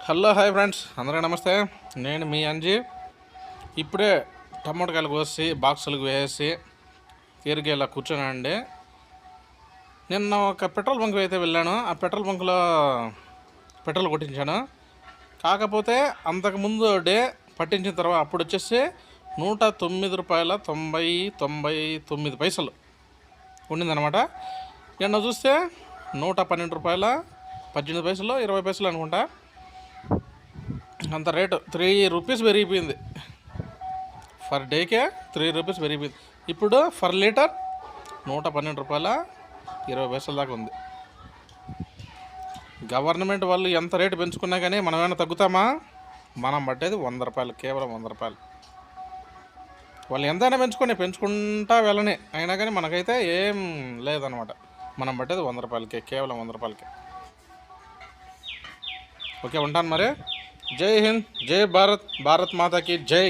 Hello hi friends, అందరికీ నమస్తే. నేను మీ అంజీ. ఇప్పుడే టమోటాకాయలు కోసి బాక్సులకు వేసి తీరిక ఇలా కూర్చోనండి. నిన్న ఒక పెట్రోల్ బంక్ అయితే వెళ్ళాను. ఆ పెట్రోల్ బంక్లో పెట్రోల్ కొట్టించాను. కాకపోతే అంతకుముందు డే పట్టించిన తర్వాత అప్పుడు వచ్చేసి ₹109.99 ఉండిందనమాట. నిన్న చూస్తే ₹112.18 20 అనుకుంటా. అంత రేటు ₹3 పెరిగిపోయింది. ఫర్ డేకే ₹3 పెరిగిపోయింది. ఇప్పుడు ఫర్ లీటర్ ₹112.20 దాకా ఉంది. గవర్నమెంట్ వాళ్ళు ఎంత రేటు పెంచుకున్నా కానీ మనం ఏమైనా తగ్గుతామా? మనం పట్టేది ₹100, కేవలం ₹100. వాళ్ళు ఎంతైనా పెంచుకుంటా వెళ్ళని అయినా కానీ మనకైతే ఏం లేదనమాట. మనం పట్టేది ₹100, కేవలం ₹100. ఓకే, ఉంటాను మరి. జై హింద్, జై భారత్, భారత్ మాతాకి జై.